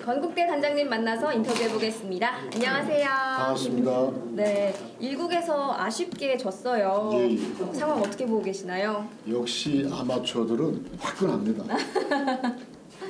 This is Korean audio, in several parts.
건국대 단장님 만나서 인터뷰해 보겠습니다. 안녕하세요. 반갑습니다. 네, 1국에서 아쉽게 졌어요. 예. 상황 어떻게 보고 계시나요? 역시 아마추어들은 화끈합니다.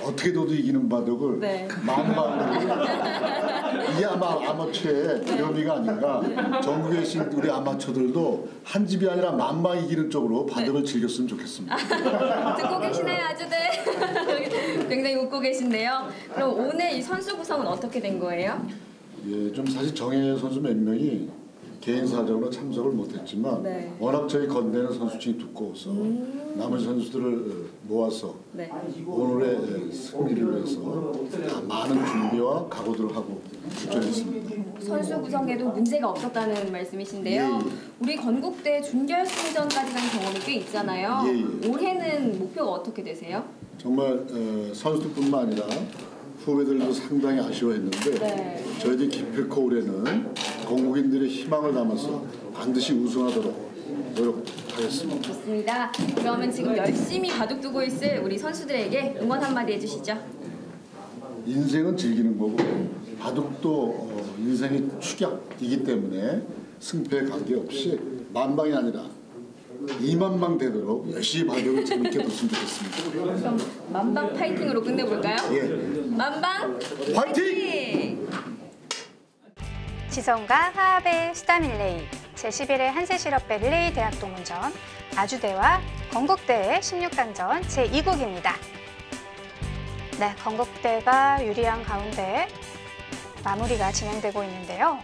어떻게 둬도 이기는 바둑을 네. 만방으로 이게 아마 아마추어의 묘미가 아닌가. 전국에 계신 우리 아마추어들도 한 집이 아니라 만방 이기는 쪽으로 바둑을 즐겼으면 좋겠습니다. 듣고 계시나요, 아주들? 굉장히 웃고 계신데요. 그럼 오늘 이 선수 구성은 어떻게 된 거예요? 예, 좀 사실 정혜 선수 몇 명이 개인 사정으로 참석을 못했지만 네. 워낙 저희 건대는 선수층이 두꺼워서 남은 선수들을 모아서 네. 오늘의 승리를 위해서 다 많은 준비와 각오들을 하고 출전했습니다. 선수 구성에도 문제가 없었다는 말씀이신데요. 예. 우리 건국대 준결승전까지 간 경험이 꽤 있잖아요. 예. 올해는 목표가 어떻게 되세요? 정말 선수들뿐만 아니라 후배들도 상당히 아쉬워했는데 네. 저희들이 기필코 올해는 건국인들의 희망을 담아서 반드시 우승하도록 노력하겠습니다. 좋습니다. 그러면 지금 열심히 바둑 두고 있을 우리 선수들에게 응원 한마디 해주시죠. 인생은 즐기는 거고 바둑도 인생의 축약이기 때문에 승패에 관계없이 만방이 아니라 2만방 되도록 열심히 바둑을 재밌게 뒀으면 좋겠습니다. 그럼 만방 파이팅으로 끝내볼까요? 예. 만방 화이팅! 지성과 화합의 수담 릴레이 제11회 한세실업배 릴레이 대학동문전 아주대와 건국대의 16강전 제2국입니다. 네, 건국대가 유리한 가운데 마무리가 진행되고 있는데요.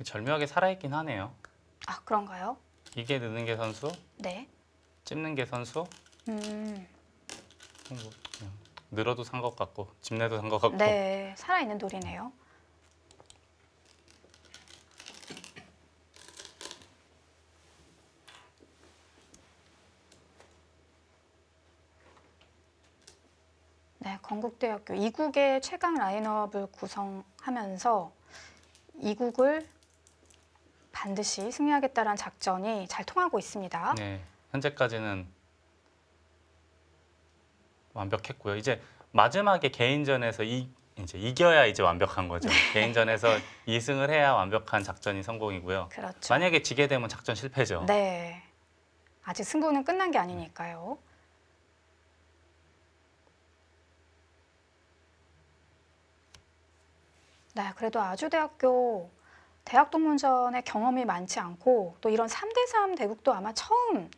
절묘하게 살아있긴 하네요. 아, 그런가요? 이게 느는 게 선수, 네. 찝는 게 선수. 뭐 그냥 늘어도 산 것 같고 집내도 산 것 같고. 네, 살아있는 돌이네요. 네, 건국대학교 2국의 최강 라인업을 구성하면서 2국을 반드시 승리하겠다는 작전이 잘 통하고 있습니다. 네, 현재까지는 완벽했고요. 이제 마지막에 개인전에서 이제 이겨야 이제 완벽한 거죠. 개인전에서 2승을 해야 완벽한 작전이 성공이고요. 그렇죠. 만약에 지게 되면 작전 실패죠. 네, 아직 승부는 끝난 게 아니니까요. 네, 그래도 아주대학교 대학동문전의 경험이 많지 않고 또 이런 3대3 대국도 아마 처음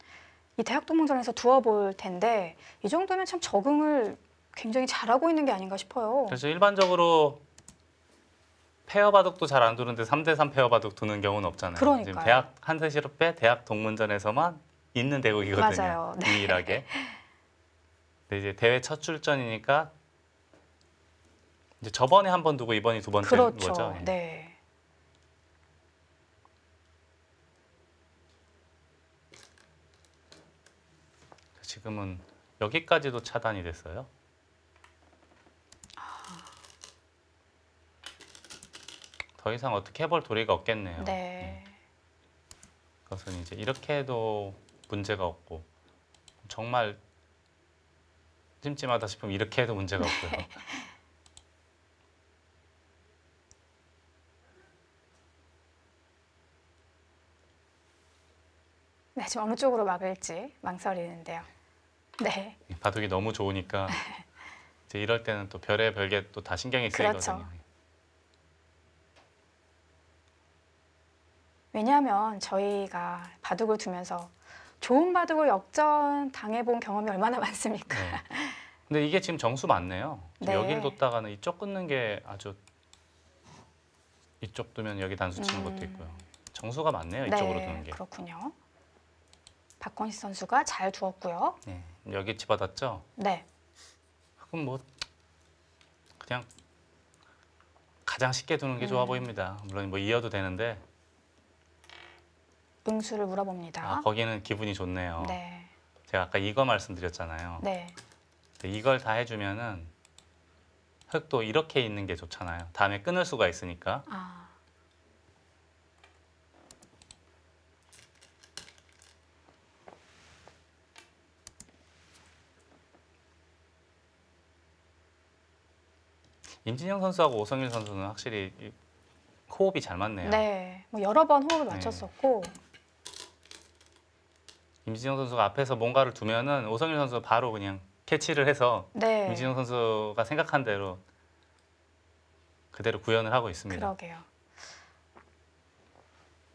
이 대학동문전에서 두어볼 텐데 이 정도면 참 적응을 굉장히 잘하고 있는 게 아닌가 싶어요. 그래서 일반적으로 페어 바둑도 잘 안 두는데 3대3 페어 바둑 두는 경우는 없잖아요. 그러니까요. 지금 대학 한세실업배 대학 동문전에서만 있는 대국이거든요. 맞아요. 네. 유일하게. 근데 이제 대회 첫 출전이니까 이제 저번에 한 번 두고 이번이 두 번째인 그렇죠. 거죠. 예. 네. 지금은 여기까지도 차단이 됐어요. 더 이상 어떻게 해볼 도리가 없겠네요. 네. 그것은 이제 이렇게 해도 문제가 없고 정말 찜찜하다 싶으면 이렇게 해도 문제가 없고요. 네, 지금 어느 쪽으로 막을지 망설이는데요. 네. 바둑이 너무 좋으니까 이제 이럴 때는 또 별의 별게 또 다 신경이 그렇죠. 쓰이거든요. 왜냐하면 저희가 바둑을 두면서 좋은 바둑을 역전 당해본 경험이 얼마나 많습니까? 네. 근데 이게 지금 정수 맞네요. 네. 여기를 뒀다가는 이쪽 끊는 게 아주 이쪽 두면 여기 단수 치는 것도 있고요. 정수가 맞네요. 이쪽으로 두는 게. 그렇군요. 박건식 선수가 잘 두었고요. 네. 여기 집어넣었죠? 네. 그럼 뭐 그냥 가장 쉽게 두는 게 좋아 보입니다. 물론 뭐 이어도 되는데 응수를 물어봅니다. 거기는 기분이 좋네요. 네. 제가 아까 이거 말씀드렸잖아요. 네. 근데 이걸 다 해주면은 흙도 이렇게 있는 게 좋잖아요. 다음에 끊을 수가 있으니까. 아, 임진영 선수하고 오성일 선수는 확실히 호흡이 잘 맞네요. 네. 뭐 여러 번 호흡을 맞췄었고, 임진영 선수가 앞에서 뭔가를 두면은 오성일 선수 바로 그냥 캐치를 해서 네. 임진영 선수가 생각한 대로 그대로 구현을 하고 있습니다. 그러게요.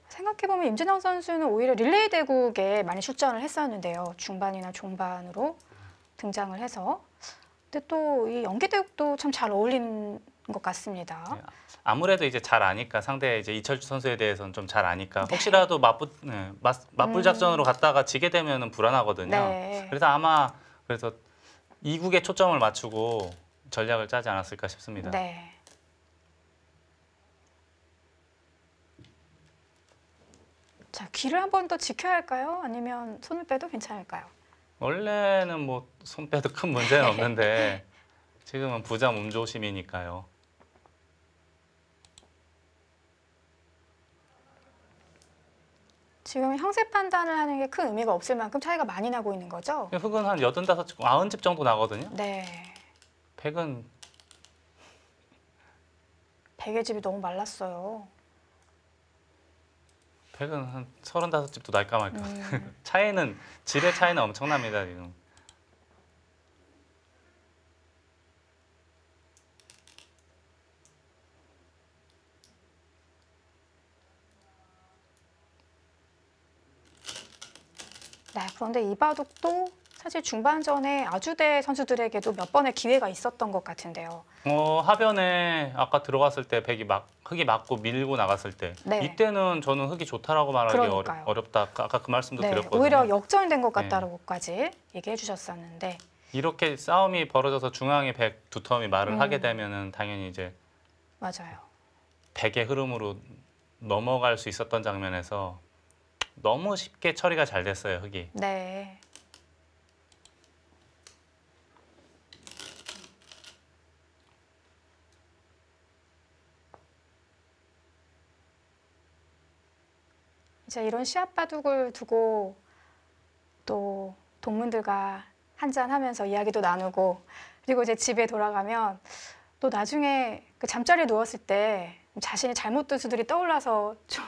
생각해보면 임진영 선수는 오히려 릴레이 대국에 많이 출전을 했었는데요. 중반이나 종반으로 등장을 해서. 근데 또 이 연기 대국도 참 잘 어울린 것 같습니다. 네, 아무래도 이제 잘 아니까 상대 이제 이철주 선수에 대해서는 좀 잘 아니까 혹시라도 맞불 작전으로 갔다가 지게 되면은 불안하거든요. 네. 그래서 아마 그래서 이국에 초점을 맞추고 전략을 짜지 않았을까 싶습니다. 네. 자, 귀를 한 번 더 지켜야 할까요? 아니면 손을 빼도 괜찮을까요? 원래는 뭐 손 빼도 큰 문제는 없는데 지금은 부자 몸조심이니까요. 지금 형세 판단을 하는 게 큰 의미가 없을 만큼 차이가 많이 나고 있는 거죠? 흙은 한 85집, 90집 정도 나거든요. 네. 백은 베개 집이 너무 말랐어요. 백은 한 35집도 날까 말까. 음. 차이는 질의 차이는 엄청납니다 지금. 네, 그런데 이 바둑도 사실 중반전에 아주대 선수들에게도 몇 번의 기회가 있었던 것 같은데요. 하변에 아까 들어갔을 때 흙이 맞고 밀고 나갔을 때 네. 이때는 저는 흙이 좋다라고 말하기 그러니까요. 어렵다. 아까 그 말씀도 네, 드렸거든요. 오히려 역전된 것 같다라고까지 얘기해 주셨었는데, 이렇게 싸움이 벌어져서 중앙에 백 두텀이 말을 하게 음. 되면은 당연히 이제 맞아요. 백의 흐름으로 넘어갈 수 있었던 장면에서 너무 쉽게 처리가 잘 됐어요 흙이. 네. 이제 이런 시합 바둑을 두고 또 동문들과 한잔 하면서 이야기도 나누고, 그리고 이제 집에 돌아가면 또 나중에 그 잠자리에 누웠을 때 자신이 잘못 둔 수들이 떠올라서 좀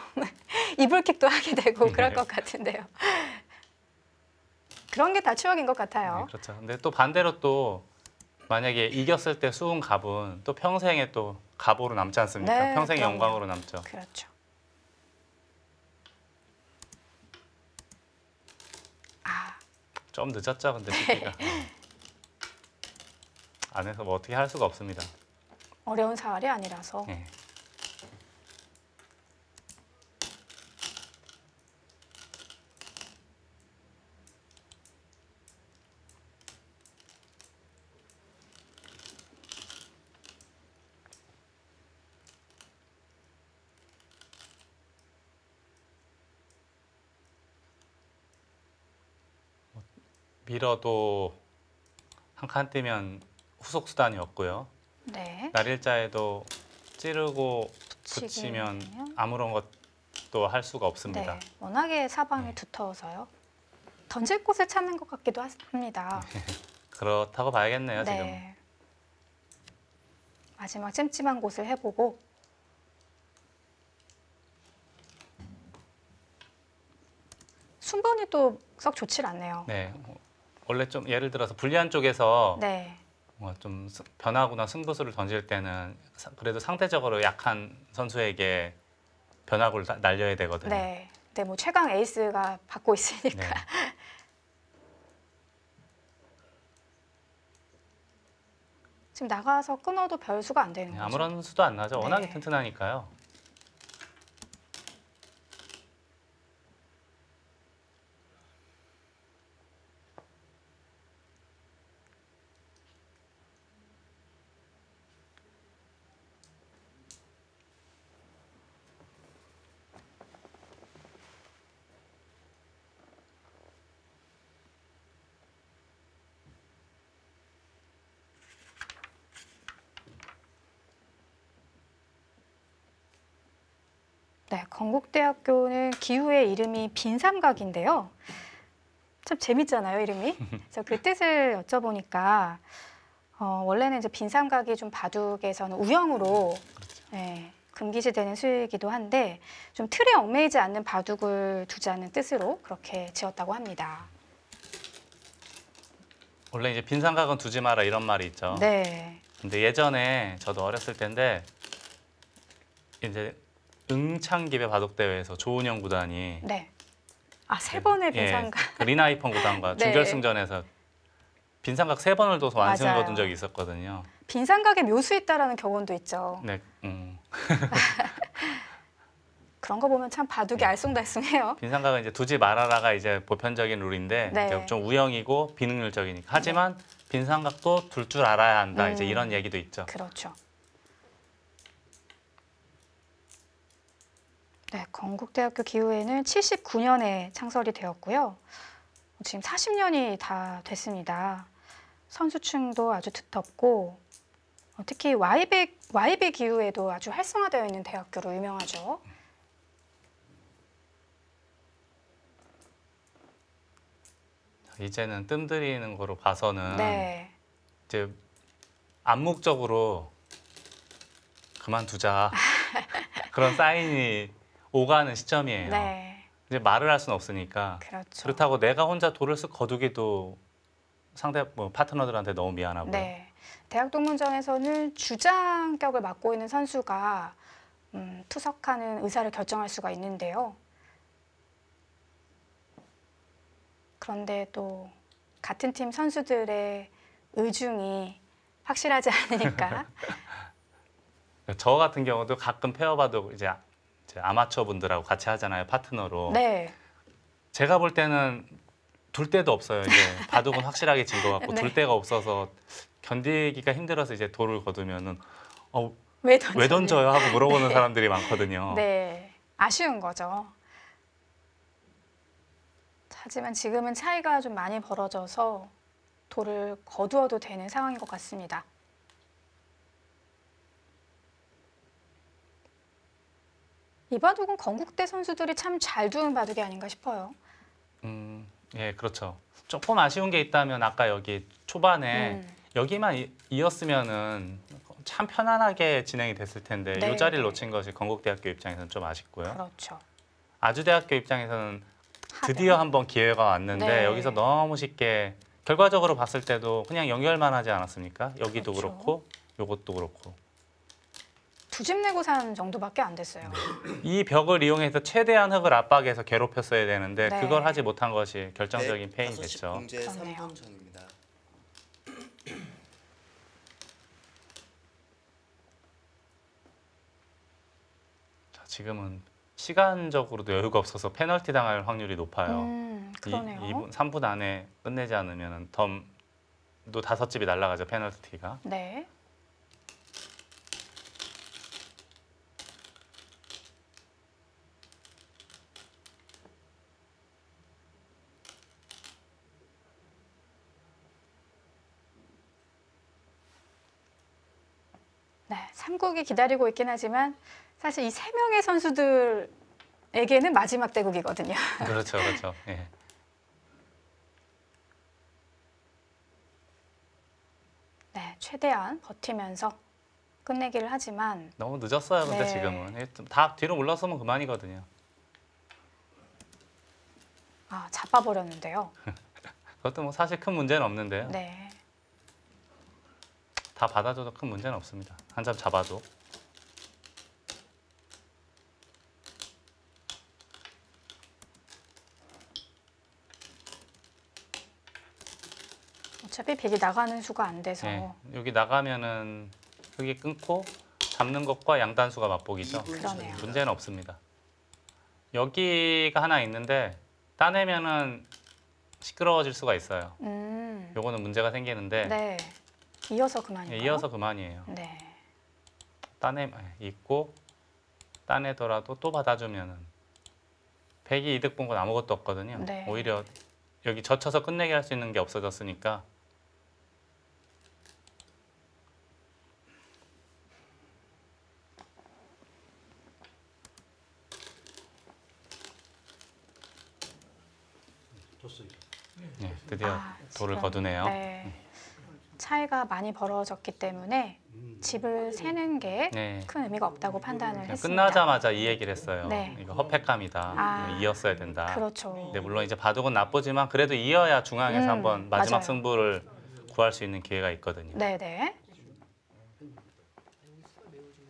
이불킥도 하게 되고 그럴 것 같은데요. 그런 게 다 추억인 것 같아요. 네, 그렇죠. 근데 또 반대로 또 만약에 이겼을 때 수운 갑은 또 평생에 또 갑으로 남지 않습니까? 네, 평생의 그럼요. 영광으로 남죠. 그렇죠. 아, 좀 늦었죠, 근데 시기가. 안에서 뭐 어떻게 할 수가 없습니다. 어려운 사활이 아니라서. 예. 밀어도 한 칸 뛰면 후속 수단이 없고요. 네. 날일자에도 찌르고 붙이게 붙이면 되면? 아무런 것도 할 수가 없습니다. 네. 워낙에 사방이 네. 두터워서요. 던질 곳을 찾는 것 같기도 합니다. 그렇다고 봐야겠네요, 지금. 네. 마지막 찜찜한 곳을 해보고, 순번이 또 썩 좋질 않네요. 네. 원래 좀 예를 들어서 불리한 쪽에서 네. 좀 변화구나 승부수를 던질 때는 그래도 상대적으로 약한 선수에게 변화구를 날려야 되거든요. 네. 근데 뭐 최강 에이스가 받고 있으니까. 네. 지금 나가서 끊어도 별수가 안 되는 네, 거죠. 아무런 수도 안 나죠. 워낙에 네. 튼튼하니까요. 네, 건국대학교는 기후의 이름이 빈삼각인데요. 참 재밌잖아요, 이름이. 그래서 그 뜻을 여쭤보니까 원래는 이제 빈삼각이 좀 바둑에서는 우영으로 네, 금기시되는 수이기도 한데 좀 틀에 얽매이지 않는 바둑을 두자는 뜻으로 그렇게 지었다고 합니다. 원래 이제 빈삼각은 두지 마라 이런 말이 있죠. 네, 근데 예전에 저도 어렸을 때인데 이제 응창기배 바둑대회에서 조은영 구단이 네. 아, 세 번의 예, 빈삼각. 그 리나이펑 구단과 네. 준결승전에서 빈삼각 3번을 둬서 완승을 맞아요. 거둔 적이 있었거든요. 빈삼각에 묘수 있다라는 교훈도 있죠. 네, 그런 거 보면 참 바둑이 알쏭달쏭해요. 빈삼각은 이제 두지 말아라가 이제 보편적인 룰인데 네. 이제 좀 우영이고 비능률적이니까. 하지만 빈삼각도 둘 줄 알아야 한다. 이제 이런 얘기도 있죠. 그렇죠. 네, 건국대학교 기후회는 79년에 창설이 되었고요. 지금 40년이 다 됐습니다. 선수층도 아주 두텁고 특히 YB 기후회도 아주 활성화되어 있는 대학교로 유명하죠. 이제는 뜸들이는 거로 봐서는 네, 이제 암묵적으로 그만두자 그런 사인이 오가는 시점이에요. 네, 이제 말을 할 수는 없으니까. 그렇죠. 그렇다고 내가 혼자 돌을 쓱 거두기도 상대 파트너들한테 너무 미안하고요. 네, 대학 동문전에서는 주장격을 맡고 있는 선수가 투석하는 의사를 결정할 수가 있는데요. 그런데 또 같은 팀 선수들의 의중이 확실하지 않으니까 저 같은 경우도 가끔 페어바둑 이제 아마추어 분들하고 같이 하잖아요, 파트너로. 네, 제가 볼 때는 둘 데도 없어요. 이제 바둑은 확실하게 진 것 같고 네. 둘 데가 없어서 견디기가 힘들어서 이제 돌을 거두면은 왜 왜 던져요 하고 물어보는 사람들이 많거든요. 네, 아쉬운 거죠. 하지만 지금은 차이가 좀 많이 벌어져서 돌을 거두어도 되는 상황인 것 같습니다. 이 바둑은 건국대 선수들이 참 잘 두는 바둑이 아닌가 싶어요. 예, 그렇죠. 조금 아쉬운 게 있다면 아까 여기 초반에 여기만 이었으면은 참 편안하게 진행이 됐을 텐데 네, 이 자리를 네. 놓친 것이 건국대학교 입장에서는 좀 아쉽고요. 그렇죠. 아주대학교 입장에서는 드디어 한번 기회가 왔는데 네. 여기서 너무 쉽게 결과적으로 봤을 때도 그냥 연결만 하지 않았습니까? 여기도 그렇죠. 그렇고 요것도 그렇고 두 집 내고 산 정도밖에 안 됐어요. 이 벽을 이용해서 최대한 흙을 압박해서 괴롭혔어야 되는데 네. 그걸 하지 못한 것이 결정적인 패인이 5시 됐죠. 공제 그렇네요. 3분 전입니다. 자, 지금은 시간적으로도 여유가 없어서 페널티 당할 확률이 높아요. 그러네요. 2분, 3분 안에 끝내지 않으면 덤도 5집이 날아가죠, 페널티가. 네. 네, 3국이 기다리고 있긴 하지만 사실 이 3명의 선수들에게는 마지막 대국이거든요. 그렇죠, 그렇죠. 예. 네, 최대한 버티면서 끝내기를 하지만 너무 늦었어요, 근데 네. 지금은. 다 뒤로 물러서면 그만이거든요. 잡아버렸는데요. 그것도 뭐 사실 큰 문제는 없는데요. 네, 다 받아줘도 큰 문제는 없습니다. 한 점 잡아도. 어차피 백이 나가는 수가 안 돼서 예, 여기 나가면은 흙이 끊고 잡는 것과 양단수가 맞보기죠. 그러네요. 문제는 없습니다. 여기가 하나 있는데 따내면은 시끄러워질 수가 있어요. 요거는 문제가 생기는데 네, 이어서 예, 그만인가요? 이어서 그만이에요. 네, 있고 따내더라도 또 받아주면은 백이 이득 본 건 아무것도 없거든요. 네. 오히려 여기 젖혀서 끝내게 할 수 있는 게 없어졌으니까 네, 드디어 돌을 지금, 거두네요. 네. 차이가 많이 벌어졌기 때문에 집을 세는 게 네. 큰 의미가 없다고 판단을 그냥 했습니다. 끝나자마자 이 얘기를 했어요. 네. 이거 허패감이다. 아. 이거 이었어야 된다. 그렇죠. 네, 물론 이제 바둑은 나쁘지만 그래도 이어야 중앙에서 한번 마지막 맞아요. 승부를 구할 수 있는 기회가 있거든요. 네네.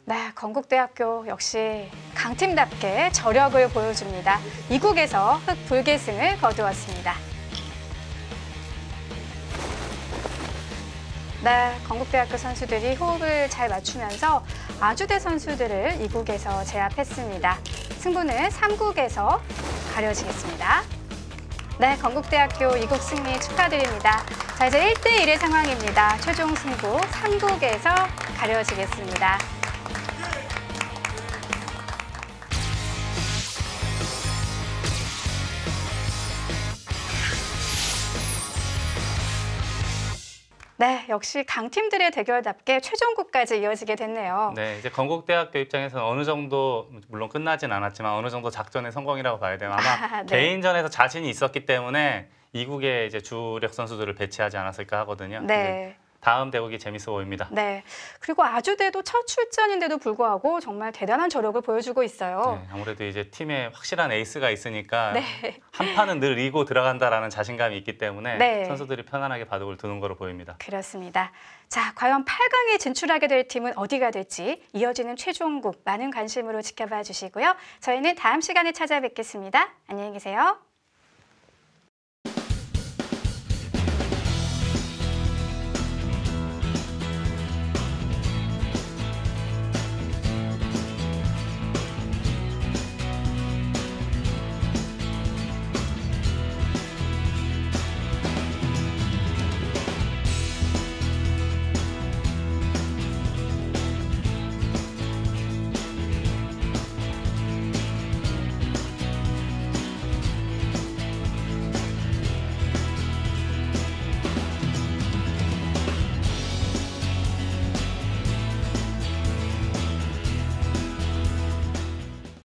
네, 건국대학교 역시 강팀답게 저력을 보여줍니다. 이국에서 흑불계승을 거두었습니다. 네, 건국대학교 선수들이 호흡을 잘 맞추면서 아주대 선수들을 2국에서 제압했습니다. 승부는 3국에서 가려지겠습니다. 네, 건국대학교 2국 승리 축하드립니다. 자, 이제 1대1의 상황입니다. 최종 승부 3국에서 가려지겠습니다. 네, 역시 강팀들의 대결답게 최종국까지 이어지게 됐네요. 네, 이제 건국대학교 입장에서는 어느 정도 물론 끝나진 않았지만 어느 정도 작전의 성공이라고 봐야 돼요. 아마 네. 개인전에서 자신이 있었기 때문에 이국에 이제 주력 선수들을 배치하지 않았을까 하거든요. 네. 다음 대국이 재밌어 보입니다. 네. 그리고 아주대도 첫 출전인데도 불구하고 정말 대단한 저력을 보여주고 있어요. 네, 아무래도 이제 팀에 확실한 에이스가 있으니까 네. 한 판은 늘 이기고 들어간다라는 자신감이 있기 때문에 네. 선수들이 편안하게 바둑을 두는 거로 보입니다. 그렇습니다. 자, 과연 8강에 진출하게 될 팀은 어디가 될지 이어지는 최종국 많은 관심으로 지켜봐 주시고요. 저희는 다음 시간에 찾아뵙겠습니다. 안녕히 계세요.